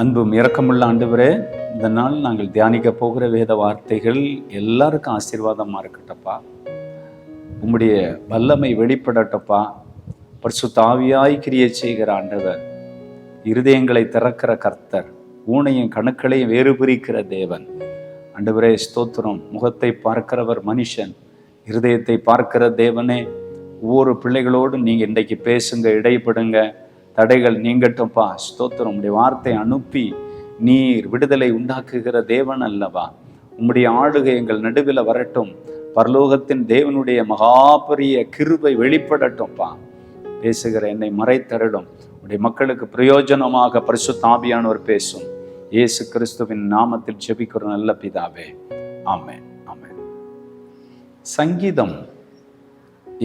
அன்பும் இரக்கமுள்ள ஆண்டவரே, இந்த நாள் நாங்கள் தியானிக்க போகிற வேத வார்த்தைகள் எல்லாருக்கும் ஆசீர்வாதமாக இருக்கட்டப்பா. உம்முடைய வல்லமை வெளிப்படட்டப்பா. பரிசுத்த ஆவியாய் கிரியை செய்கிற ஆண்டவர், இருதயங்களை திறக்கிற கர்த்தர், ஊனையும் கணுக்களையும் வேறு பிரிக்கிற தேவன். ஆண்டவரே ஸ்தோத்திரம். முகத்தை பார்க்கிறவர் மனுஷன், இருதயத்தை பார்க்கிற தேவனே, ஒவ்வொரு பிள்ளைகளோடும் நீங்கள் இன்றைக்கு பேசுங்க, இடைப்படுங்க, தடைகள் நீங்கட்டும்ப்பா. ஸ்தோத்திரம். உம்முடைய வார்த்தை அனுப்பி நீர் விடுதலை உண்டாக்குகிற தேவன் அல்லவா. உம்முடைய ஆளுகை எங்கள் நடுவில் வரட்டும். பரலோகத்தின் தேவனுடைய மகாபரிய கிருபை வெளிப்படட்டும்ப்பா. பேசுகிற என்னை மறைத்தருடும். உடைய மக்களுக்கு பிரயோஜனமாக பரிசுத்த ஆவியானவர் பேசும். இயேசு கிறிஸ்துவின் நாமத்தில் ஜெபிக்கிற நல்ல பிதாவே, ஆமென், ஆமென். சங்கீதம்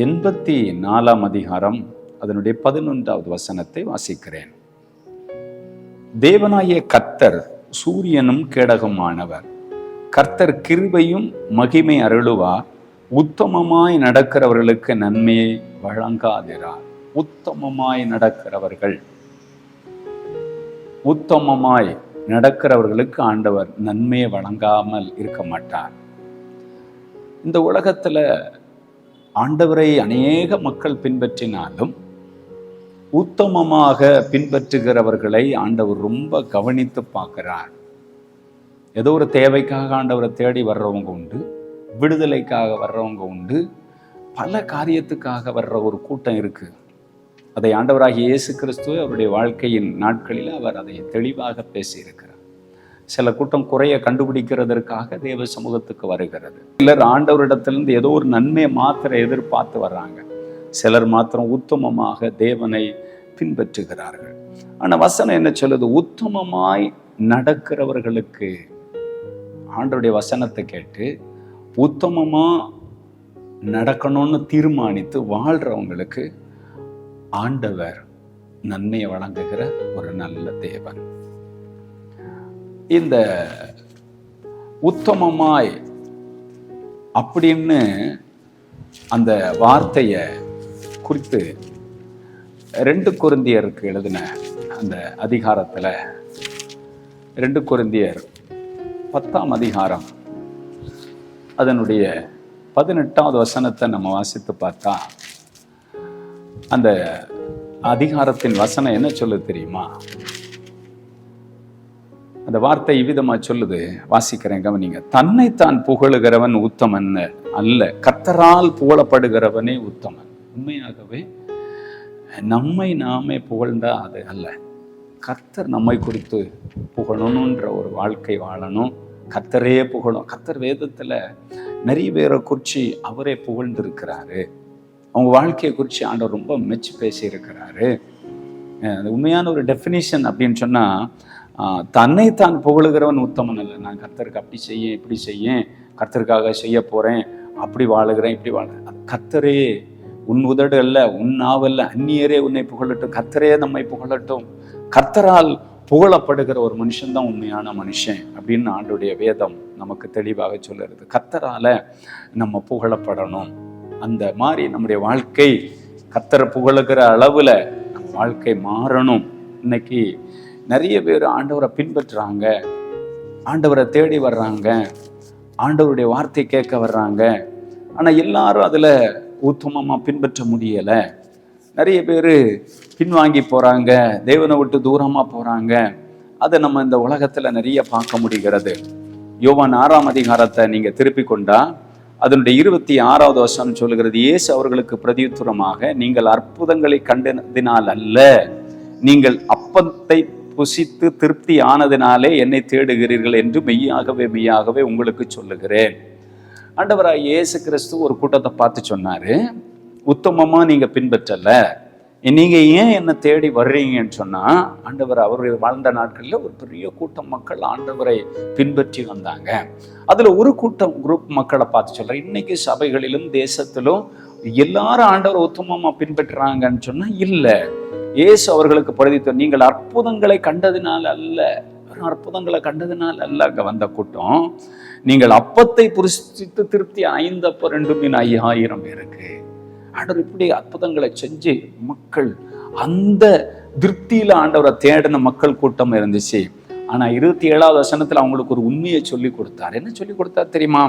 84 அதிகாரம் அதனுடைய 11வது வசனத்தை வாசிக்கிறேன். தேவனாகிய கர்த்தர் சூரியனும் கேடகமானவர். கர்த்தர் கிருபையும் மகிமை அருளுவார். உத்தமமாய் நடக்கிறவர்களுக்கு நன்மையை வழங்காதிரார். உத்தமமாய் நடக்கிறவர்கள், உத்தமமாய் நடக்கிறவர்களுக்கு ஆண்டவர் நன்மையை வழங்காமல் இருக்க மாட்டார். இந்த உலகத்துல ஆண்டவரை அநேக மக்கள் பின்பற்றினாலும் உத்தமமாக பின்பற்றுகிறவர்களை ஆண்டவர் ரொம்ப கவனித்து பார்க்கிறார். ஏதோ ஒரு தேவைக்காக ஆண்டவரை தேடி வர்றவங்க உண்டு, விடுதலைக்காக வர்றவங்க உண்டு, பல காரியத்துக்காக வர்ற ஒரு கூட்டம் இருக்கு. அதை ஆண்டவராகிய இயேசு கிறிஸ்துவை அவருடைய வாழ்க்கையின் நாட்களில் அவர் அதை தெளிவாக பேசியிருக்கிறார். சில கூட்டம் குறைய கண்டுபிடிக்கிறதற்காக தேவ சமூகத்துக்கு வருகிறது. சிலர் ஆண்டவரிடத்திலிருந்து ஏதோ ஒரு நன்மையை மாத்திரம் எதிர்பார்த்து வர்றாங்க. சிலர் மாத்திரம் உத்தமமாக தேவனை பின்பற்றுகிறார்கள். ஆனா வசனம் என்ன சொல்லுது? உத்தமமாய் நடக்கிறவர்களுக்கு, ஆண்டவருடைய வசனத்தை கேட்டு உத்தமமா நடக்கணும்னு தீர்மானித்து வாழ்றவங்களுக்கு ஆண்டவர் நன்மையை வழங்குகிற ஒரு நல்ல தேவன். இந்த உத்தமமாய் அப்படின்னு அந்த வார்த்தையை குறித்து 2 கொரிந்தியருக்கு எழுதின அந்த அதிகாரத்தில் 2 கொரிந்தியர் 10ஆம் அதிகாரம் அதனுடைய 18வது வசனத்தை நம்ம வாசித்து பார்த்தா, அந்த அதிகாரத்தின் வசனம் என்ன சொல்ல தெரியுமா? அந்த வார்த்தை இவ்விதமா சொல்லுது, வாசிக்கிறேன், கவனிங்க. தன்னைத்தான் புகழுகிறவன் உத்தமன் அல்ல, கர்த்தரால் புகழப்படுகிறவனே உத்தமன். உண்மையாகவே நம்மை நாமே புகழ்ந்தா அது அல்ல. கர்த்தர் நம்மை குறித்து புகழணுன்ற ஒரு வாழ்க்கை வாழணும். கர்த்தரே புகழும். கர்த்தர் வேதத்துல நிறைய பேரை குறித்து அவரே புகழ்ந்திருக்கிறாரு. அவங்க வாழ்க்கையை குறித்து ஆண்டவர் ரொம்ப மெச்சு பேசியிருக்கிறாரு. உண்மையான ஒரு டெஃபினிஷன் அப்படின்னு சொன்னா, தன்னைத்தான் புகழுகிறவன் உத்தமன் அல்ல. நான் கர்த்தருக்கு அப்படி செய்ய, இப்படி செய்ய, கர்த்தருக்காக செய்ய போறேன், அப்படி வாழுகிறேன், இப்படி வாழுகிறேன். கர்த்தரே, உன் உதடு அல்ல, உன் நாவல்ல, அந்நியரே உன்னை புகழட்டும், கர்த்தரே நம்மை புகழட்டும். கர்த்தரால் புகழப்படுகிற ஒரு மனுஷன் தான் உண்மையான மனுஷன் அப்படின்னு ஆண்டுடைய வேதம் நமக்கு தெளிவாக சொல்லுறது. கர்த்தரால நம்ம புகழப்படணும். அந்த மாதிரி நம்முடைய வாழ்க்கை கர்த்தரை புகழுகிற அளவுல நம்ம வாழ்க்கை மாறணும். இன்னைக்கு நிறைய பேர் ஆண்டவரை பின்பற்றுறாங்க, ஆண்டவரை தேடி வர்றாங்க, ஆண்டவருடைய வார்த்தை கேட்க வர்றாங்க. ஆனால் எல்லாரும் அதில் உத்தமமாக பின்பற்ற முடியலை. நிறைய பேர் பின்வாங்கி போகிறாங்க, தேவனை விட்டு தூரமாக போகிறாங்க. அதை நம்ம இந்த உலகத்தில் நிறைய பார்க்க முடிகிறது. யோவான் 6ஆம் அதிகாரத்தை நீங்கள் திருப்பி கொண்டா அதனுடைய 26வது வசனம் சொல்லுகிறது, இயேசு அவர்களுக்கு பிரதியுத்தரமாக, நீங்கள் அற்புதங்களை கண்டதினால் அல்ல, நீங்கள் அப்பத்தை புசித்து திருப்தி ஆனதினாலே என்னை தேடுகிறீர்கள் என்று மெய்யாகவே மெய்யாகவே உங்களுக்கு சொல்லுகிறேன். ஆண்டவராய் இயேசு கிறிஸ்து ஒரு கூட்டத்தை பார்த்து சொன்னாரு, உத்தமமா நீங்க பின்பற்றல, நீங்க ஏன் என்ன தேடி வர்றீங்கன்னு சொன்னா, ஆண்டவர் அவருடைய வாழ்ந்த நாட்களில் ஒரு பெரிய கூட்டம் மக்கள் ஆண்டவரை பின்பற்றி வந்தாங்க. அதுல ஒரு குரூப் மக்களை பார்த்து சொல்ற, இன்னைக்கு சபைகளிலும் தேசத்திலும் எல்லாரும் ஆண்டவரை உத்தமமா பின்பற்றுறாங்கன்னு சொன்னா இல்ல. இயேசு அவர்களுக்கு பிரதித்தர், நீங்கள் அற்புதங்களை கண்டதினால் அல்ல, அற்புதங்களை கண்டதினால் அல்ல அங்க வந்த கூட்டம், நீங்கள் அப்பத்தை புசித்து திருப்தி 5 அப்பம் 2 மீன் 5000 பேருக்கு. ஆண்டவர் இப்படி அற்புதங்களை செஞ்சு மக்கள் அந்த திருப்தியில ஆண்டவரை தேடின மக்கள் கூட்டம் இருந்துச்சு. ஆனா 27வது வசனத்துல அவங்களுக்கு ஒரு உண்மையை சொல்லி கொடுத்தார். என்ன சொல்லி கொடுத்தார் தெரியுமா?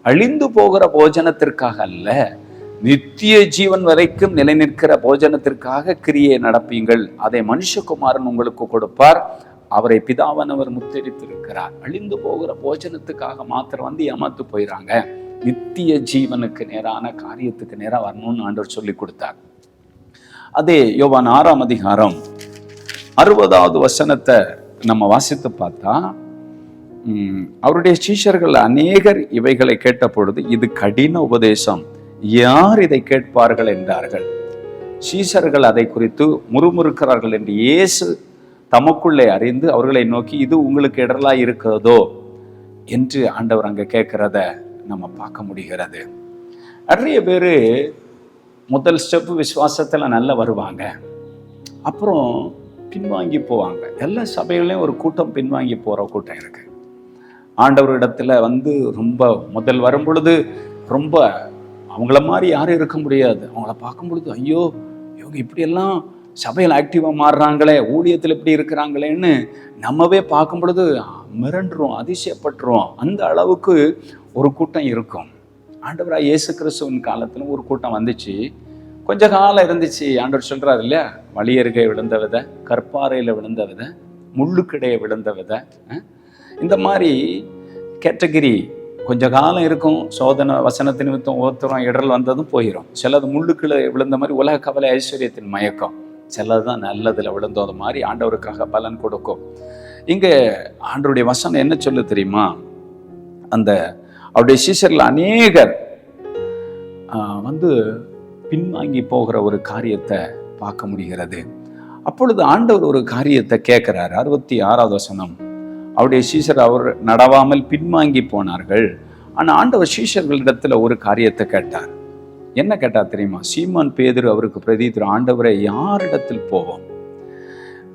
அழிந்து போகிற போஜனத்திற்காக அல்ல, நித்திய ஜீவன் வரைக்கும் நிலை நிற்கிற போஜனத்திற்காக கிரியை நடப்பீங்கள். அதை மனுஷகுமாரன் உங்களுக்கு கொடுப்பார். அவரை பிதாவானவர் முத்தரித்திருக்கிறார். அழிந்து போகிற போஜனத்துக்காக மாத்திரம் ஏமாத்து போயிறாங்க. நித்திய ஜீவனுக்கு நேரான காரியத்துக்கு நேரா வரணும்னு ஆண்டவர் சொல்லி கொடுத்தார். அதே யோவான் 6ஆம் அதிகாரம் 60வது வசனத்தை நம்ம வாசித்து பார்த்தா, அவருடைய சீஷர்கள் அநேகர் இவைகளை கேட்ட பொழுது, இது கடின உபதேசம், யார் இதை கேட்பார்கள் என்றார்கள். சீஷர்கள் அதை குறித்து முறுமுறுக்கிறார்கள் என்று இயேசு தமக்குள்ளே அறிந்து அவர்களை நோக்கி, இது உங்களுக்கு இடரலா இருக்கிறதோ என்று ஆண்டவர் அங்க கேட்கிறத நம்ம பார்க்க முடிகிறது. நிறைய பேரு முதல் ஸ்டெப் விசுவாசத்துல நல்லா வருவாங்க, அப்புறம் பின்வாங்கி போவாங்க. எல்லா சபைகளையும் ஒரு கூட்டம் பின்வாங்கி போற கூட்டம் இருக்கு. ஆண்டவரிடத்துல ரொம்ப முதல் வரும் பொழுது ரொம்ப அவங்கள மாதிரி யாரும் இருக்க முடியாது. அவங்கள பார்க்கும் பொழுது, ஐயோ இவங்க இப்படியெல்லாம் சபையில் ஆக்டிவா மாறுறாங்களே, ஊழியத்தில் இப்படி இருக்கிறாங்களேன்னு நம்மவே பார்க்கும் பொழுது மிரண்டுரும், அதிசயப்பட்டுரும். அந்த அளவுக்கு ஒரு கூட்டம் இருக்கும். ஆண்டவராக இயேசு கிறிஸ்துவின் காலத்துல ஒரு கூட்டம் வந்துச்சு, கொஞ்ச காலம் இருந்துச்சு. ஆண்டவர் சொல்றாரு இல்லையா, வழியருகே விழுந்த விதை, கற்பாறையில விழுந்த விதை, முள்ளுக்கிடையே விழுந்த விதை. இந்த மாதிரி கேட்டகிரி கொஞ்ச காலம் இருக்கும். சோதனை வசனத்தின் நிமித்தம் ஒருத்தரும் இடரல் வந்ததும் போயிடும். சிலது முள்ளுக்கிழ விழுந்த மாதிரி உலக கவலை ஐஸ்வர்யத்தின் மயக்கம், சிலதுதான் நல்லதுல விழுந்தது மாதிரி ஆண்டவருக்காக பலன் கொடுக்கும். இங்க ஆண்டவருடைய வசனம் என்ன சொல்லு தெரியுமா? அவருடைய சீஷர்கள் அநேகர் பின்வாங்கி போகிற ஒரு காரியத்தை பார்க்க முடிகிறது. அப்பொழுது ஆண்டவர் ஒரு காரியத்தை கேட்கிறார். 66வது வசனம், அவருடைய சீஷர் அவர் நடவாமல் பின்வாங்கி போனார்கள். ஆனா ஆண்டவர் சீஷர்களிடத்துல ஒரு காரியத்தை கேட்டார். என்ன கேட்டார் தெரியுமா? சீமோன் பேதுரு அவருக்கு பிரதித்திரு, ஆண்டவரை யாரிடத்தில் போவோம்?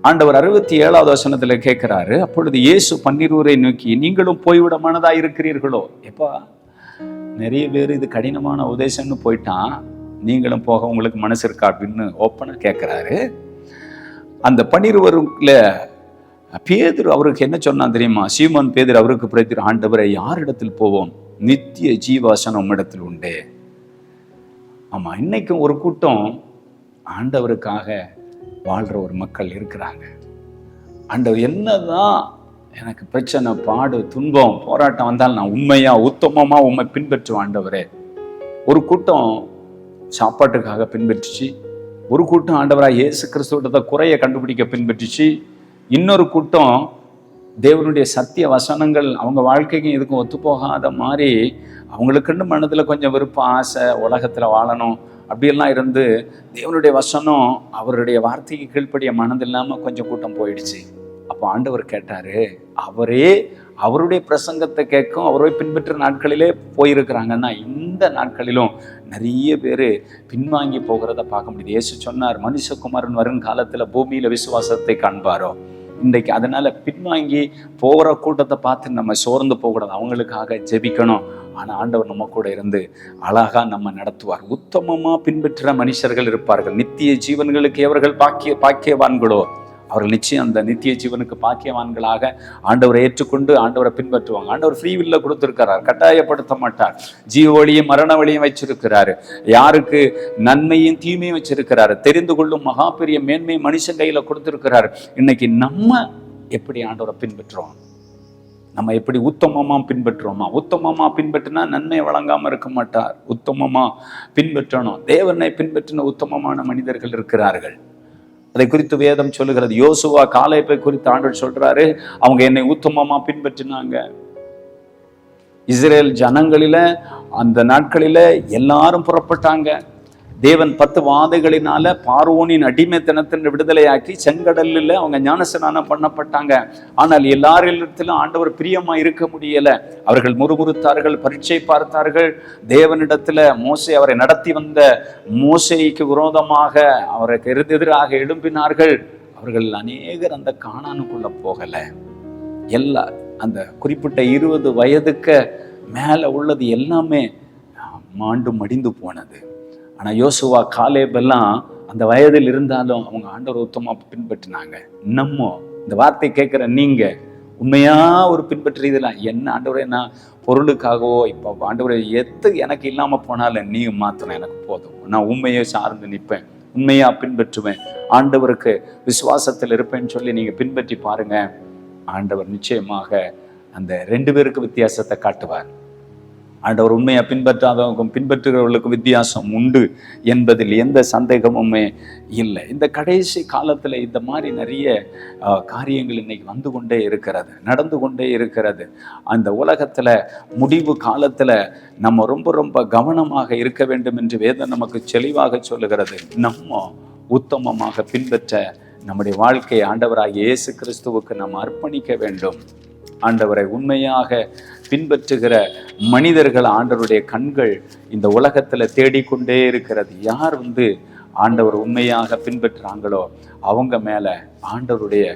ஆண்டவர் 67வது வசனத்துல கேட்கிறாரு. அப்பொழுது இயேசு 12 நோக்கி, நீங்களும் போய்விட மனதா இருக்கிறீர்களோ? எப்பா, நிறைய பேர் இது கடினமான உபதேசம்னு போயிட்டான், நீங்களும் போக உங்களுக்கு மனசு இருக்கா அப்படின்னு ஓப்பனா கேட்கிறாரு. அந்த 12 பேதுரு அவருக்கு என்ன சொன்னான் தெரியுமா? சீமோன் பேதுரு அவருக்கு பிரதித்திரு, ஆண்டவரை யாரிடத்தில் போவோம்? நித்திய ஜீவவசனம் உம்மிடத்தில் உண்டே. ஆமா, இன்னைக்கும் ஒரு கூட்டம் ஆண்டவருக்காக வாழ்ற ஒரு மக்கள் இருக்கிறாங்க. ஆண்டவர் என்னதான் எனக்கு பிரச்சனை, பாடு, துன்பம், போராட்டம் வந்தால் நான் உண்மையா உத்தமமா உண்மை பின்பற்றுவேன் ஆண்டவரே. ஒரு கூட்டம் சாப்பாட்டுக்காக பின்பற்றிச்சு, ஒரு கூட்டம் ஆண்டவராக இயேசு கிறிஸ்துவோட குறைய கண்டுபிடிக்க பின்பற்றிச்சு, இன்னொரு கூட்டம் தேவனுடைய சத்திய வசனங்கள் அவங்க வாழ்க்கைக்கும் இதுக்கும் ஒத்துப்போகாத மாதிரி அவங்களுக்குன்னு மனதில் கொஞ்சம் விருப்பம், ஆசை, உலகத்தில் வாழணும் அப்படியெல்லாம் இருந்து தேவனுடைய வசனம் அவருடைய வார்த்தைக்கு கீழ்ப்படிய மனது இல்லாமல் கொஞ்சம் கூட்டம் போயிடுச்சு. அப்போ ஆண்டவர் கேட்டாரு, அவருடைய பிரசங்கத்தை கேட்கும் அவரை பின்பற்ற நாட்களிலே போயிருக்கிறாங்கன்னா, இந்த நாட்களிலும் நிறைய பேர் பின்வாங்கி போகிறத பார்க்க முடியுது. இயேசு சொன்னார், மனுஷகுமாரன் வரும் காலத்துல பூமியில விசுவாசத்தை காண்பாரோ. இன்றைக்கு அதனால பின்வாங்கி போகிற கூட்டத்தை பார்த்து நம்ம சோர்ந்து போகக்கூடாது, அவங்களுக்காக ஜெபிக்கணும். ஆனா ஆண்டவர் நம்ம கூட இருந்து அழகா நம்ம நடத்துவார். உத்தமமா பின்பற்ற மனுஷர்கள் இருப்பார்கள். நித்திய ஜீவன்களுக்கு எவர்கள் பாக்கியவான்களோ அவர்கள் நிச்சயம் அந்த நித்திய ஜீவனுக்கு பாக்கியவான்களாக ஆண்டவரை ஏற்றுக்கொண்டு ஆண்டவரை பின்பற்றுவாங்க. ஆண்டவர் ஃப்ரீ வில்ல கொடுத்திருக்கிறார், கட்டாயப்படுத்த மாட்டார். ஜீவ வழியும் மரண வழியும் வச்சிருக்கிறாரு. யாருக்கு நன்மையும் தீமையும் வச்சிருக்கிறாரு. தெரிந்து கொள்ளும் மகா பெரிய மேன்மை மனுஷன் கையில கொடுத்திருக்கிறாரு. இன்னைக்கு நம்ம எப்படி ஆண்டவரை பின்பற்றுறோம்? நம்ம எப்படி உத்தமமா பின்பற்றுறோமா? உத்தமமா பின்பற்றினா நன்மை வழங்காம இருக்க மாட்டார். உத்தமமா பின்பற்றணும். தேவனை பின்பற்றின உத்தமமான மனிதர்கள் இருக்கிறார்கள். அதை குறித்து வேதம் சொல்லுகிறது. யோசுவா காலேபை குறித்து ஆண்டவர் சொல்றாரு, அவங்க என்னை உத்தமமா பின்பற்றினாங்க. இஸ்ரேல் ஜனங்களில அந்த நாட்களில எல்லாரும் புறப்பட்டாங்க. தேவன் 10 வாதைகளினால பார்வோனின் அடிமைத்தனத்தின் விடுதலையாக்கி செங்கடலில் அவங்க ஞானஸ்நானம் பண்ணப்பட்டாங்க. ஆனால் எல்லாரிடத்திலும் ஆண்டவர் பிரியமா இருக்க முடியல. அவர்கள் முறுமுறுத்தார்கள், பரீட்சை பார்த்தார்கள். தேவனிடத்துல மோசே அவரை நடத்தி வந்த மோசேக்கு விரோதமாக அவருக்கு எதிராக எழும்பினார்கள். அவர்கள் அநேகர் அந்த கானானுக்குள்ள போகல. எல்லா அந்த குறிப்பிட்ட 20 வயதுக்கு மேல உள்ளது எல்லாமே மாண்டு மடிந்து போனது. ஆனா யோசுவா காலேபெல்லாம் அந்த வயதில் இருந்தாலும் அவங்க ஆண்டவர் உத்தமா பின்பற்றினாங்க. நம்ம இந்த வார்த்தை கேட்கிற நீங்க உண்மையா ஒரு பின்பற்றுறதுல என்ன ஆண்டவரே, நான் பொருளுக்காகவோ இப்போ ஆண்டவரே எனக்கு இல்லாமல் போனாலும் நீ மாத்திரம் எனக்கு போதும், நான் உண்மையை சார்ந்து நிற்பேன், உண்மையா பின்பற்றுவேன், ஆண்டவருக்கு விசுவாசத்தில் இருப்பேன்னு சொல்லி நீங்க பின்பற்றி பாருங்க. ஆண்டவர் நிச்சயமாக அந்த 2 பேருக்கு வித்தியாசத்தை காட்டுவார். ஆண்டவர் உண்மையை பின்பற்றாதவங்களுக்கும் பின்பற்றுகிறவர்களுக்கும் வித்தியாசம் உண்டு என்பதில் எந்த சந்தேகமுமே இல்லை. இந்த கடைசி காலத்தில் இந்த மாதிரி நிறைய காரியங்கள் இன்னைக்கு வந்து கொண்டே இருக்கிறது, நடந்து கொண்டே இருக்கிறது. அந்த உலகத்தில் முடிவு காலத்தில் நம்ம ரொம்ப ரொம்ப கவனமாக இருக்க வேண்டும் என்று வேதம் நமக்கு தெளிவாக சொல்லுகிறது. நம்ம உத்தமமாக பின்பற்ற நம்முடைய வாழ்க்கையை ஆண்டவராகிய இயேசு கிறிஸ்துவுக்கு நாம் அர்ப்பணிக்க வேண்டும். ஆண்டவரை உண்மையாக பின்பற்றுகிற மனிதர்கள் ஆண்டவருடைய கண்கள் இந்த உலகத்தில் தேடிக்கொண்டே இருக்கிறது. யார் ஆண்டவர் உண்மையாக பின்பற்றுறாங்களோ அவங்க மேல ஆண்டவருடைய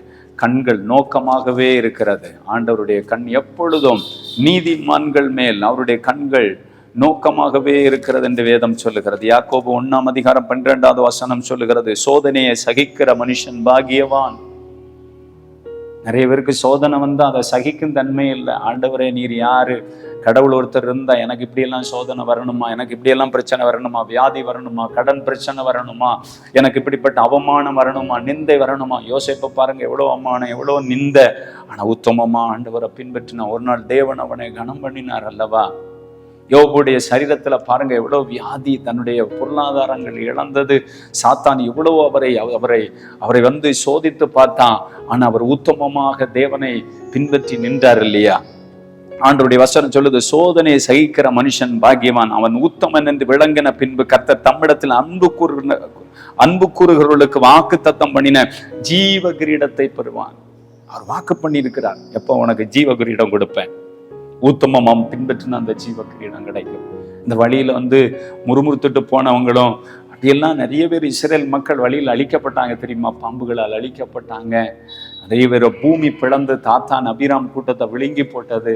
கண்கள் நோக்கமாகவே இருக்கிறது. ஆண்டவருடைய கண் எப்பொழுதும் நீதிமான்கள் மேல் அவருடைய கண்கள் நோக்கமாகவே இருக்கிறது என்று வேதம் சொல்லுகிறது. யாக்கோபு 1:12 சொல்லுகிறது, சோதனையை சகிக்கிற மனுஷன் பாக்கியவான். நிறைய பேருக்கு சோதனை வந்தா அதை சகிக்கும் தன்மை இல்லை. ஆண்டவரே நீர் யாரு, கடவுள் ஒருத்தர் இருந்தா எனக்கு இப்படியெல்லாம் சோதனை வரணுமா, எனக்கு இப்படியெல்லாம் பிரச்சனை வரணுமா, வியாதி வரணுமா, கடன் பிரச்சனை வரணுமா, எனக்கு இப்படிப்பட்ட அவமானம் வரணுமா, நிந்தை வரணுமா. யோசேப்பை பாருங்க, எவ்வளோ அவமானம், எவ்வளோ நிந்தை, ஆனா உத்தமமா ஆண்டவரை பின்பற்றினா ஒரு நாள் தேவன் அவனை கனம் பண்ணினார் அல்லவா. யோபுடைய சரீரத்துல பாருங்க எவ்வளவு வியாதி, தன்னுடைய பொருளாதாரங்கள் இழந்தது, சாத்தான் எவ்வளவு அவரை சோதித்து பார்த்தான். ஆனா அவர் உத்தமமாக தேவனை பின்பற்றி நின்றார் இல்லையா. ஆண்டவருடைய வசனம் சொல்லுது, சோதனையை சகிக்கிற மனுஷன் பாக்கியவான், அவன் உத்தமன் என்று விளங்கின பின்பு கர்த்தர் தம்மிடத்தில் அன்பு கூறுகிறவர்களுக்கு வாக்கு தத்தம் பண்ணின ஜீவ கிரீடத்தை பெறுவான். அவர் வாக்கு பண்ணி இருக்கிறார், எப்ப உனக்கு ஜீவ கிரீடம் கொடுப்பேன், உத்தமமாம் பின்பற்றின அந்த ஜீவ கிரீடம் கிடைக்கும். இந்த வழியில முறுமுறுத்துட்டு போனவங்களும் அப்படியெல்லாம் நிறைய பேர் இஸ்ரேல் மக்கள் வழியில் அழிக்கப்பட்டாங்க தெரியுமா, பாம்புகளால் அழிக்கப்பட்டாங்க. நிறைய பேர் பூமி பிளந்து தாத்தான் அபிராம் கூட்டத்தை விழுங்கி போட்டது.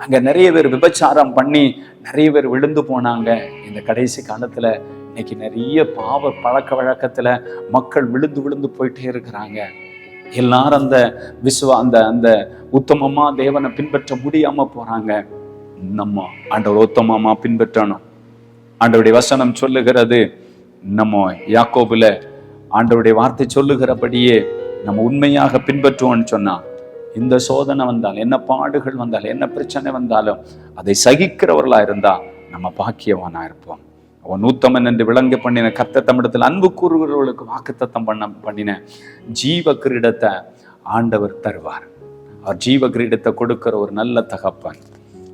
அங்க நிறைய பேர் விபச்சாரம் பண்ணி நிறைய பேர் விழுந்து போனாங்க. இந்த கடைசி காலத்துல இன்னைக்கு நிறைய பாவ பழக்க வழக்கத்துல மக்கள் விழுந்து போயிட்டே இருக்கிறாங்க. எல்லாரும் அந்த உத்தமமா தேவனை பின்பற்ற முடியாம போறாங்க. நம்ம ஆண்டவர் உத்தமமா பின்பற்றணும். ஆண்டவருடைய வசனம் சொல்லுகிறது, நம்ம யாக்கோபுல ஆண்டவருடைய வார்த்தை சொல்லுகிறபடியே நம்ம உண்மையாக பின்பற்றுவோம்னு சொன்னா, இந்த சோதனை வந்தால், என்ன பாடுகள் வந்தால், என்ன பிரச்சனை வந்தாலும் அதை சகிக்கிறவர்களா இருந்தா நம்ம பாக்கியவானா இருப்போம். அவன் உத்தமன் என்று விளங்க பண்ணின கர்த்தர் தம்மிடத்தில் அன்பு கூறுகிறவர்களுக்கு வாக்குத்தத்தம் பண்ணின ஜீவ கிரீடத்தை ஆண்டவர் தருவார். அவர் ஜீவ கிரீடத்தை கொடுக்கிற ஒரு நல்ல தகப்பன்.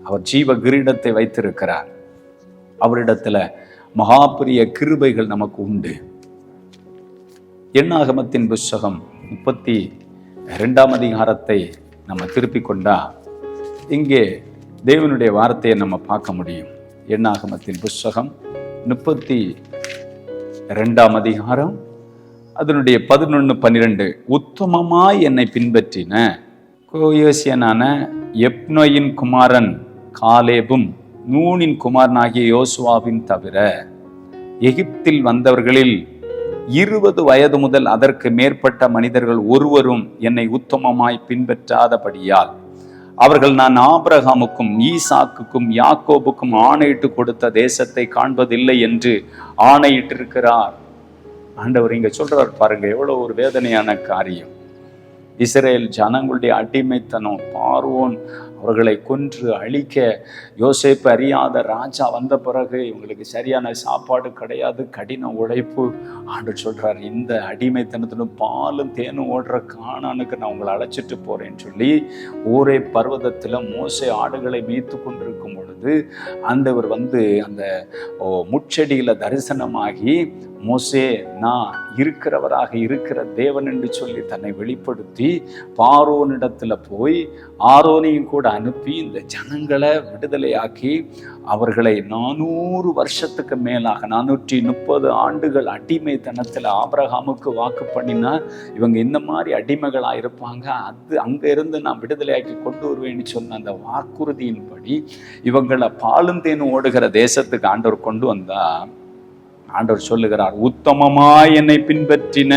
அவர் ஜீவ கிரீடத்தை வைத்திருக்கிறார். அவரிடத்துல மகாபெரிய கிருபைகள் நமக்கு உண்டு. எண்ணாகமத்தின் புஸ்தகம் 32 நம்ம திருப்பி கொண்டா இங்கே தேவனுடைய வார்த்தையை நம்ம பார்க்க முடியும். எண்ணாகமத்தின் புஸ்தகம் 32 அதனுடைய 11-12. உத்தமமாய் என்னை பின்பற்றின கோயோசியனான எப்னோயின் குமாரன் காலேபும் நூனின் குமாரனாகிய யோசுவாவின் தவிர எகிப்தில் வந்தவர்களில் 20 வயது முதல் அதற்கு மேற்பட்ட மனிதர்கள் ஒருவரும் என்னை உத்தமமாய் பின்பற்றாதபடியால் அவர்கள் நான் ஆபிரகாமுக்கும் ஈசாக்குக்கும் யாக்கோபுக்கும் ஆணையிட்டு கொடுத்த தேசத்தை காண்பதில்லை என்று ஆணையிட்டிருக்கிறார். ஆண்டவர் இங்க சொல்றார் பாருங்க, எவ்வளவு ஒரு வேதனையான காரியம். இஸ்ரேல் ஜனங்களுடைய அடிமைத்தனம், பார்வோன் அவர்களை கொன்று அழிக்க யோசேப்பு அறியாத ராஜா வந்த பிறகு இவங்களுக்கு சரியான சாப்பாடு கிடையாது, கடின உழைப்பு. ஆண்டவர் சொல்றார், இந்த அடிமைத்தனத்திலும் பாலும் தேனும் ஓடுற கானானுக்கு நான் உங்களை அழைச்சிட்டு போறேன்னு சொல்லி ஊரே பர்வதத்தில் மோசே ஆடுகளை மேய்த்து கொண்டிருக்கும் பொழுது ஆண்டவர் அந்த முச்செடியில தரிசனமாகி, மோசே நான் இருக்கிறவராக இருக்கிற தேவன் என்று சொல்லி தன்னை வெளிப்படுத்தி பார்வோனிடத்துல போய் ஆரோனையும் கூட அனுப்பி இந்த ஜனங்களை விடுதலையாக்கி அவர்களை 400 வருஷத்துக்கு மேலாக 430 ஆண்டுகள் அடிமைத்தனத்தில் ஆபிரகாமுக்கு வாக்கு பண்ணினார். இவங்க இந்த மாதிரி அடிமைகளாக இருப்பாங்க, அங்க இருந்து நான் விடுதலையாக்கி கொண்டு வருவேன்னு சொன்ன அந்த வாக்குறுதியின்படி இவங்களை பாலும் தேனும் ஓடுகிற தேசத்துக்கு ஆண்டவர் கொண்டு வந்தா, ஆண்டவர் சொல்லுகிறார், உத்தமமாய் என்னை பின்பற்றின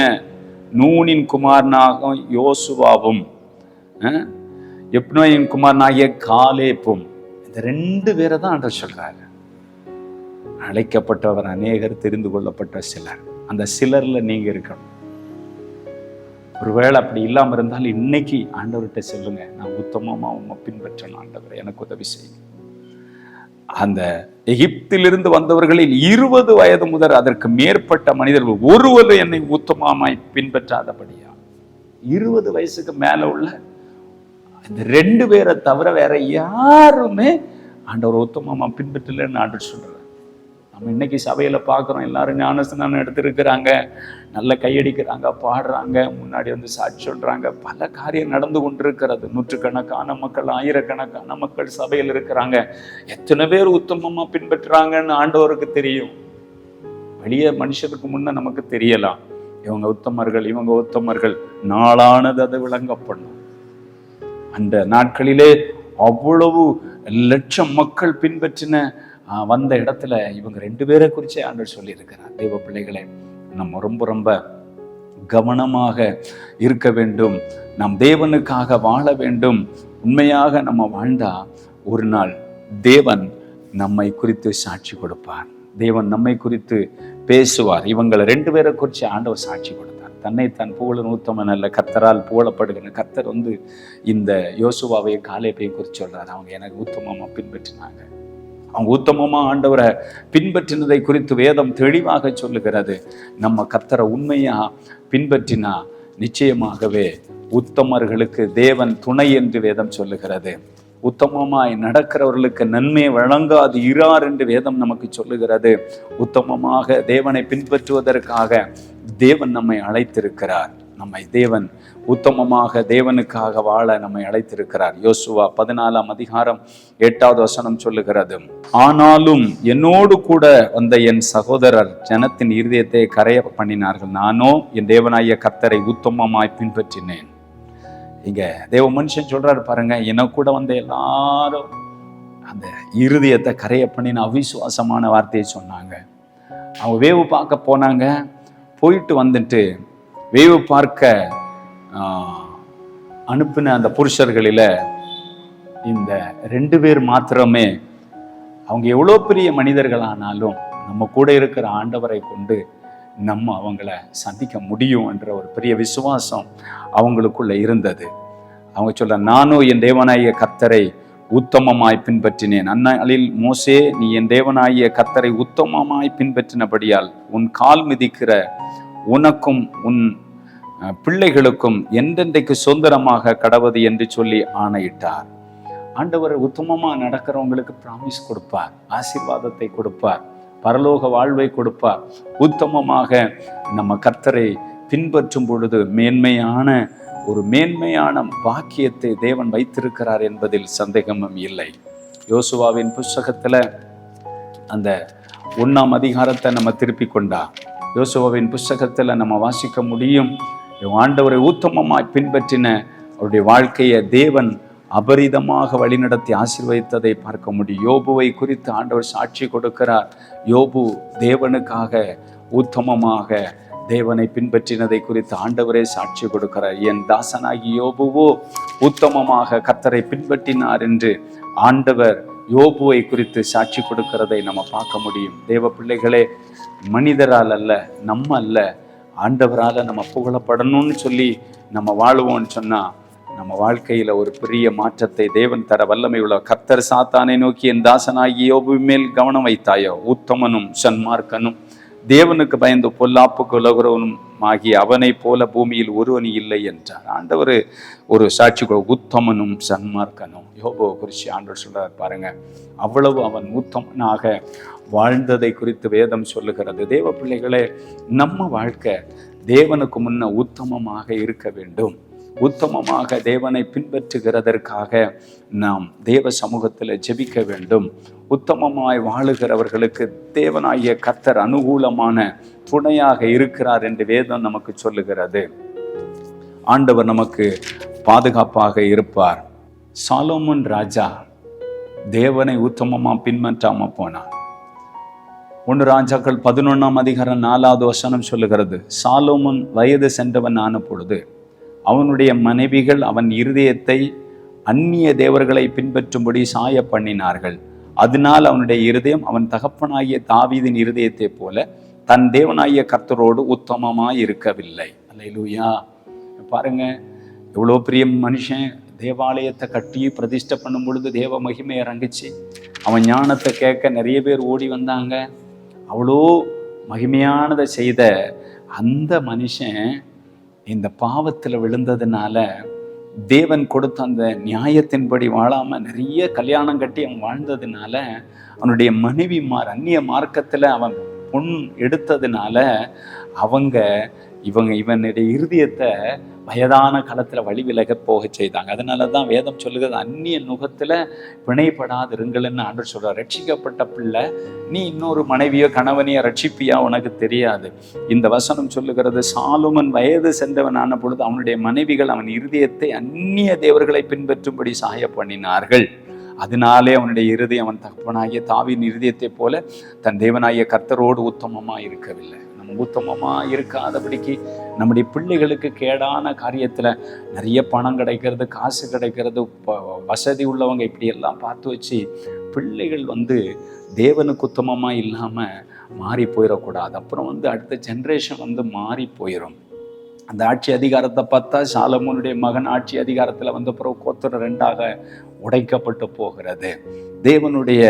நூனின் குமாரனாக யோசுவாவும் எப்னோயின் குமாரனாகிய காலேப்பும், இந்த 2 பேரை தான் ஆண்டவர் சொல்றாரு. அழைக்கப்பட்டவர் அநேகர், தெரிந்து கொள்ளப்பட்ட சிலர். அந்த சிலர்ல நீங்க இருக்கணும். ஒருவேளை அப்படி இல்லாம இருந்தாலும் இன்னைக்கு ஆண்டவர்கிட்ட சொல்லுங்க, நான் உத்தமமா உண்மை பின்பற்றணும், ஆண்டவர் எனக்கு உதவி செய்யும். அந்த எகிப்திலிருந்து வந்தவர்களில் 20 வயது முதல் அதற்கு மேற்பட்ட மனிதர்கள் ஒருவரும் என்னை உத்தமமாய் பின்பற்றாதபடியா. 20 வயசுக்கு மேல உள்ள இந்த 2 பேரை தவிர வேற யாருமே ஆண்டவர் உத்தமமா பின்பற்றலன்னு ஆண்டவர் சொல்றாரு. நம்ம இன்னைக்கு சபையில பார்க்குறோம், எல்லாரும் ஞானஸ்நானம் எடுத்திருக்கிறாங்க, நல்ல கையடிக்கிறாங்க, பாடுறாங்க, முன்னாடி வந்து சாட்சி சொல்றாங்க, பல காரியம் நடந்து கொண்டிருக்கிறது. நூற்றுக்கணக்கான மக்கள், ஆயிரக்கணக்கான மக்கள் சபையில் இருக்கிறாங்க. எத்தனை பேர் உத்தமமா பின்பற்றுறாங்கன்னு ஆண்டவருக்கு தெரியும். வெளியே மனுஷருக்கு முன்ன நமக்கு தெரியலாம், இவங்க உத்தமர்கள், இவங்க உத்தமர்கள். நாளானது அதை விளங்கப்படும். அந்த நாட்களிலே அவ்வளவு லட்சம் மக்கள் பின்பற்றின வந்த இடத்துல இவங்க 2 பேரை குறிச்சே ஆண்டவர் சொல்லி இருக்கிறார். தெய்வ பிள்ளைகளை, நம்ம ரொம்ப ரொம்ப கவனமாக இருக்க வேண்டும். நாம் தேவனுக்காக வாழ வேண்டும். உண்மையாக நம்ம வாழ்ந்தா ஒரு நாள் தேவன் நம்மை குறித்து சாட்சி கொடுப்பார். தேவன் நம்மை குறித்து பேசுவார். இவங்களை 2 பேரை குறித்து ஆண்டவர் சாட்சி கொடுத்தார். தன்னைத்தான் புகழன் உத்தமன் அல்ல, கர்த்தரால் புகழப்படுகிற. கர்த்தர் வந்து இந்த யோசுவாவையும் காலேபையும் குறித்து சொல்றாரு. அவங்க எனக்கு உத்தமமா பின்பற்றினாங்க. அவங்க உத்தமமா ஆண்டவரை பின்பற்றினதை குறித்து வேதம் தெளிவாக சொல்லுகிறது. நம்ம கர்த்தரை உண்மையா பின்பற்றினா நிச்சயமாகவே உத்தமர்களுக்கு தேவன் துணை என்று வேதம் சொல்லுகிறது. உத்தமமாய் நடக்கிறவர்களுக்கு நன்மை வழங்காது இரார் என்று வேதம் நமக்கு சொல்லுகிறது. உத்தமமாக தேவனை பின்பற்றுவதற்காக தேவன் நம்மை அழைத்திருக்கிறார். நம்மை தேவன் உத்தமமாக தேவனுக்காக வாழ நம்மை அழைத்திருக்கிறார். யோசுவா 14ஆம் அதிகாரம் 8வது வசனம் சொல்லுகிறது, ஆனாலும் என்னோடு கூட வந்த என் சகோதரர் ஜனத்தின் இருதயத்தை கரைய பண்ணினார்கள், நானோ என் தேவனாகிய கர்த்தரை உத்தமமாய் பின்பற்றினேன். இங்க தேவ மனுஷன் சொல்றாரு பாருங்க, என கூட வந்த எல்லாரும் அந்த இருதயத்தை கரைய பண்ணின அவிசுவாசமான வார்த்தையை சொன்னாங்க. அவங்க வேவு பார்க்க போனாங்க. போயிட்டு வந்துட்டு வேவு பார்க்க அனுப்பின அந்த புருஷர்களில் இந்த 2 பேர் மாத்திரமே, அவங்க எவ்வளோ பெரிய மனிதர்களானாலும் நம்ம கூட இருக்கிற ஆண்டவரை கொண்டு நம்ம அவங்கள சந்திக்க முடியும் என்ற ஒரு பெரிய விசுவாசம் அவங்களுக்குள்ள இருந்தது. அவங்க சொல்ல, நானும் என் தேவனாகிய கர்த்தரை உத்தமமாய் பின்பற்றினேன். அந்நாளில் மோசே, நீ என் தேவனாகிய கர்த்தரை உத்தமமாய் பின்பற்றினபடியால் உன் கால் மிதிக்கிற உனக்கும் உன் பிள்ளைகளுக்கும் என்றென்றைக்கு சுதந்திரமாக கடவது என்று சொல்லி ஆணையிட்டார். ஆண்டவர் உத்தமமா நடக்கிறவங்களுக்கு பிராமிஸ் கொடுப்பார், ஆசீர்வாதத்தை கொடுப்பார், பரலோக வாழ்வை கொடுப்பார். உத்தமமாக நம்ம கர்த்தரை பின்பற்றும் பொழுது மேன்மையான பாக்கியத்தை தேவன் வைத்திருக்கிறார் என்பதில் சந்தேகமும் இல்லை. யோசுவாவின் புஸ்தகத்துல அந்த 1ஆம் அதிகாரத்தை நம்ம திருப்பி கொண்டா யோசுவாவின் புஸ்தகத்துல நம்ம வாசிக்க முடியும். ஆண்டவரை உத்தமமாய் பின்பற்றின அவருடைய வாழ்க்கையை தேவன் அபரிதமாக வழிநடத்தி ஆசீர்வதித்ததை பார்க்க முடியும். யோபுவை குறித்து ஆண்டவர் சாட்சி கொடுக்கிறார். யோபு தேவனுக்காக உத்தமமாக தேவனை பின்பற்றினதை குறித்து ஆண்டவரே சாட்சி கொடுக்கிறார். என் தாசனாகி யோபுவோ உத்தமமாக கர்த்தரை பின்பற்றினார் என்று ஆண்டவர் யோபுவை குறித்து சாட்சி கொடுக்கிறதை நம்ம பார்க்க முடியும். தேவ பிள்ளைகளே, மனிதரால் அல்ல, நம்ம அல்ல, ஆண்டவரால் நம்ம புகழப்படணும்னு சொல்லி நம்ம வாழுவோம்னு சொன்னா நம்ம வாழ்க்கையில ஒரு பெரிய மாற்றத்தை தேவன் தர வல்லமை உள்ள. கர்த்தர் சாத்தானை நோக்கி, என் தாசனாகி யோபு மேல் கவனம் வைத்தாயோ, உத்தமனும் சன்மார்க்கனும் தேவனுக்கு பயந்து பொல்லாப்புக்கு உலகுறவனும் ஆகிய அவனை போல பூமியில் ஒருவன் இல்லை என்றார். ஆண்டவர் ஒரு சாட்சி, உத்தமனும் சன்மார்க்கனும் யோபுவை குறித்து ஆண்டவர் சொல்றார் பாருங்க. அவ்வளவு அவன் உத்தமனாக வாழ்ந்ததை குறித்து வேதம் சொல்லுகிறது. தேவ பிள்ளைகளே, நம்ம வாழ்க்கை தேவனுக்கு முன்ன உத்தமமாக இருக்க வேண்டும். உத்தமமாக தேவனை பின்பற்றுகிறதற்காக நாம் தேவ சமூகத்தில் ஜெபிக்க வேண்டும். உத்தமமாய் வாழுகிறவர்களுக்கு தேவனாகிய கர்த்தர் அனுகூலமான துணையாக இருக்கிறார் என்று வேதம் நமக்கு சொல்லுகிறது. ஆண்டவர் நமக்கு பாதுகாப்பாக இருப்பார். சாலோமோன் ராஜா தேவனை உத்தமமா பின்பற்றாம போனான். 1 ராஜாக்கள் 11ஆம் அதிகாரம் 4வது வசனம் சொல்லுகிறது, சாலோமோன் வயது சென்றவன் ஆன பொழுது அவனுடைய மனைவிகள் அவன் இருதயத்தை அந்நிய தேவர்களை பின்பற்றும்படி சாய பண்ணினார்கள். அதனால் அவனுடைய இருதயம் அவன் தகப்பனாகிய தாவீதின் இருதயத்தை போல தன் தேவனாகிய கர்த்தரோடு உத்தமமாய் இருக்கவில்லை. அல்லேலூயா. பாருங்க, எவ்வளோ பெரிய மனுஷன் தேவாலயத்தை கட்டி பிரதிஷ்டை பண்ணும் பொழுது தேவ மகிமை இறங்குச்சு. அவன் ஞானத்தை கேட்க நிறைய பேர் ஓடி வந்தாங்க. அவ்வளோ மகிமையானதை செய்த அந்த மனுஷன் இந்த பாவத்தில் விழுந்ததுனால தேவன் கொடுத்த அந்த நியாயத்தின்படி வாழாம நிறைய கல்யாணம் கட்டி அவன் வாழ்ந்ததுனால அவனுடைய மனைவிமார் அந்நிய மார்க்கத்தில் அவன் பொன் எடுத்ததுனால இவனுடைய இருதயத்தை வயதான காலத்துல வழி விலக போக செய்தாங்க. அதனாலதான் வேதம் சொல்லுகிறது, அந்நிய நுகத்துல பிணைப்படாதிருங்கள்னு ஆண்டவர் சொல்றார். ரட்சிக்கப்பட்ட பிள்ளை நீ இன்னொரு மனைவியோ கணவனையோ ரட்சிப்பியா உனக்கு தெரியாது. இந்த வசனம் சொல்லுகிறது, சாலோமன் வயது சென்றவனான பொழுது அவனுடைய மனைவிகள் அவன் இருதயத்தை அந்நிய தேவர்களை பின்பற்றும்படி சாய பண்ணினார்கள். அதனாலே அவனுடைய இருதயம் அவன் தகப்பனாகிய தாவீதின் இருதயத்தை போல தன் தேவனாகிய கர்த்தரோடு உத்தமமா இருக்கவில்லை. நம்ம உத்தமமா இருக்காதபடிக்கு நம்முடைய பிள்ளைகளுக்கு கேடான காரியத்துல நிறைய பணம் கிடைக்கிறது, காசு கிடைக்கிறது, வசதி உள்ளவங்க இப்படி எல்லாம் பார்த்து வச்சு பிள்ளைகள் தேவனுக்கு உத்தமமா இல்லாம மாறி போயிடக்கூடாது. அப்புறம் அடுத்த ஜென்ரேஷன் மாறி போயிடும். அந்த ஆட்சி அதிகாரத்தை பார்த்தா சாலமோனுடைய மகன் ஆட்சி அதிகாரத்தில் வந்த பிறகு கோத்திரம் 2ஆக உடைக்கப்பட்டு போகிறது. தேவனுடைய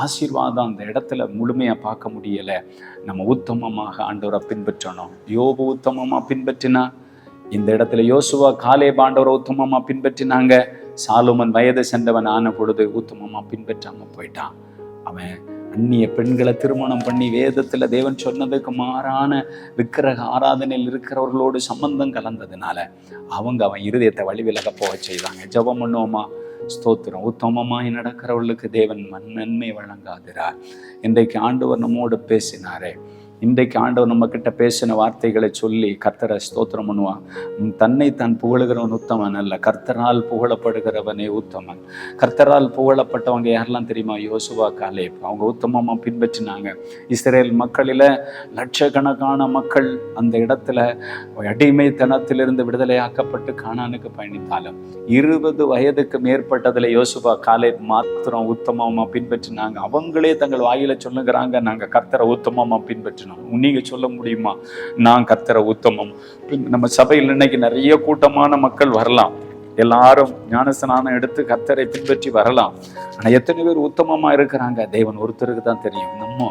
ஆசீர்வாதம் அந்த இடத்துல முழுமையாக பார்க்க முடியலை. நம்ம உத்தமமாக ஆண்டவரை பின்பற்றணும். யோபு உத்தமமாக பின்பற்றினா, இந்த இடத்துல யோசுவா காலேப் ஆண்டவரை உத்தமமாக பின்பற்றினாங்க. சாலோமன் வயது சென்றவன் ஆன பொழுது உத்தமமாக பின்பற்றாமல் போயிட்டான். அவன் அந்நிய பெண்களை திருமணம் பண்ணி வேதத்துல தேவன் சொன்னதுக்கு மாறான விக்கிரக ஆராதனையில் இருக்கிறவர்களோடு சம்பந்தம் கலந்ததுனால அவன் இருதயத்தை வழி விலக போக செய்தாங்க. ஜெபம் பண்ணுவோமா? ஸ்தோத்திரம். உத்தமமாய் நடக்கிறவர்களுக்கு தேவன் நன்மை வழங்காதிரார். இன்றைக்கு ஆண்டவர் நம்மோடு பேசினாரே. இன்றைக்கு ஆண்டவர் நம்ம கிட்ட பேசின வார்த்தைகளை சொல்லி கர்த்தரை ஸ்தோத்திரம் பண்ணுவான். தன்னை தான் புகழுகிறவன் உத்தமன் அல்ல, கர்த்தரால் புகழப்படுகிறவனே உத்தமன். கர்த்தரால் புகழப்பட்டவங்க யாரெல்லாம் தெரியுமா? யோசுவா, காலேப். அவங்க உத்தமமாக பின்பற்றினாங்க. இஸ்ரேல் மக்களில் லட்சக்கணக்கான மக்கள் அந்த இடத்துல அடிமைத்தனத்திலிருந்து விடுதலையாக்கப்பட்டு கானானுக்கு பயணித்தாலும் 20 வயதுக்கு மேற்பட்டதில் யோசுவா, காலேப் மாத்திரம் உத்தமமாக பின்பற்றினாங்க. அவங்களே தங்கள் வாயில சொல்லுகிறாங்க, நாங்கள் கர்த்தரை உத்தமமாக பின்பற்றினோம். நீங்க சொல்ல முடியுமா நான் கர்த்தரை உத்தமம்? நம்ம சபையில் இன்னைக்கு நிறைய கூட்டமான மக்கள் வரலாம், எல்லாரும் ஞானஸ்நானம் எடுத்து கர்த்தரை பின்பற்றி வரலாம். ஆனா எத்தனை பேர் உத்தமமா இருக்கிறாங்க? தேவன் ஒருத்தருக்கு தான் தெரியும். நம்ம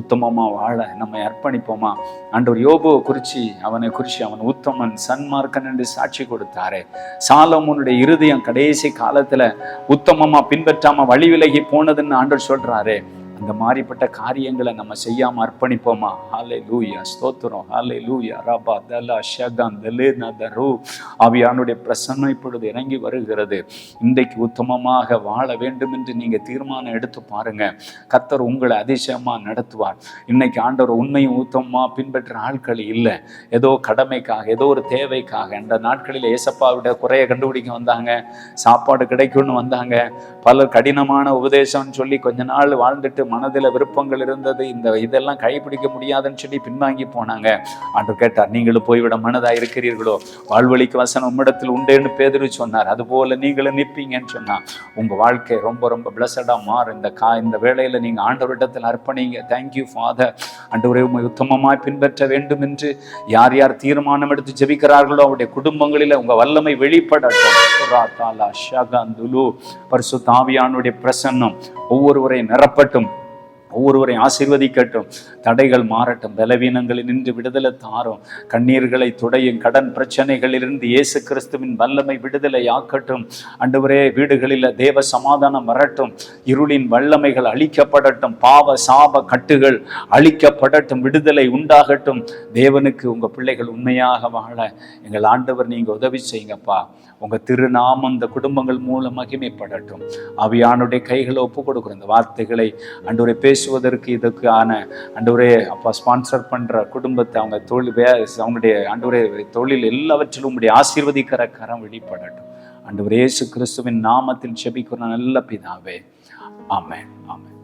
உத்தமமா வாழ நம்ம அர்ப்பணிப்போமா? ஆண்டவர் யோபுவை குறிச்சு அவன் உத்தமன் சன்மார்க்கன் என்று சாட்சி கொடுத்தாரே. சாலமோனுடைய இருதயம் கடைசி காலத்துல உத்தமமா பின்பற்றாம வழி விலகி போனதுன்னு ஆண்டவர் சொல்றாரே. அந்த மாதிரிப்பட்ட காரியங்களை நம்ம செய்யாம அர்ப்பணிப்போமா? ஹல்லேலூயா, ஸ்தோத்திரம். ஹல்லேலூயா. ரபா தலா ஷகன் தலேனா தரு. ஆவியானுடைய பிரசன்னம் இப்பொழுது இறங்கி வருகிறது. இன்றைக்கு உத்தமமாக வாழ வேண்டும் என்று நீங்க தீர்மானம் எடுத்து பாருங்க. கர்த்தர் உங்களை அதிசயமா நடத்துவார். இன்னைக்கு ஆண்டவர் உண்மையும் உத்தமமா பின்பற்ற ஆட்கள் இல்லை. ஏதோ கடமைக்காக, ஏதோ ஒரு தேவைக்காக அந்த நாட்களில் ஏசப்பாவுடைய குறைய கண்டுபிடிக்க வந்தாங்க. சாப்பாடு கிடைக்கும்னு வந்தாங்க. பலர் கடினமான உபதேசம்னு சொல்லி கொஞ்ச நாள் வாழ்ந்துட்டு மனதில் விருப்பங்கள் இருந்தது, இதெல்லாம் கைப்பிடிக்க முடியாதுன்னு சொல்லி பின்வாங்கி போனாங்க. ஆண்டவர் கேட்டார், நீங்களும் போய்விட மனதா இருக்கிறீர்களோ? வாழ்வழிக்கு வசனம் உம்மிடத்தில் உண்டேன்னு பேதுரு சொன்னார். அதுபோல நீங்களும் நிற்பீங்கன்னு சொன்னா உங்க வாழ்க்கை ரொம்ப ரொம்ப பிளஸடா மாறும். இந்த வேளையில நீங்க ஆண்டவரிடத்தில் அர்ப்பணிங்க. Thank you father. ஆண்டவரே உம்மை உத்தமமாய் பின்பற்ற வேண்டும் என்று யார் யார் தீர்மானம் எடுத்து ஜெபிக்கிறார்களோ அவருடைய குடும்பங்களில உங்க வல்லமை வெளிப்படட்டும். பரிசுத்த ஆவியானுடைய பிரசன்னம் ஒவ்வொருவரையும் நிரப்பட்டும், ஒவ்வொருவரையும் ஆசீர்வதிக்கட்டும். தடைகள் மாறட்டும், பலவீனங்களில் நின்று விடுதலை தாரும், கண்ணீர்களை துடையும், கடன் பிரச்சனைகளிலிருந்து இயேசு கிறிஸ்துவின் வல்லமை விடுதலை ஆக்கட்டும். ஆண்டவரே, வீடுகளில் தேவ சமாதானம் வரட்டும், இருளின் வல்லமைகள் அழிக்கப்படட்டும், பாவ சாப கட்டுகள் அழிக்கப்படட்டும், விடுதலை உண்டாகட்டும். தேவனுக்கு உங்க பிள்ளைகள் உண்மையாக வாழ எங்கள் ஆண்டவர் நீங்க உதவி செய்யுங்கப்பா. உங்க திருநாமம் இந்த குடும்பங்கள் மூலம் மகிமைப்படட்டும். ஆவியானுடைய கைகளை ஒப்பு கொடுக்குற இந்த வார்த்தைகளை ஆண்டவரே பேசுவதற்கு இதுக்கான ஆண்டவரே அப்பா ஸ்பான்சர் பண்ற குடும்பத்தை அவங்க அவங்களுடைய ஆண்டவரே தொழில் எல்லாவற்றிலும் உங்களுடைய ஆசீர்வதிக்கிற கரம் வெளிப்படட்டும். ஆண்டவரே இயேசு கிறிஸ்துவின் நாமத்தில் ஜெபிக்கிற நல்ல பிதாவே, ஆமென், ஆமென்.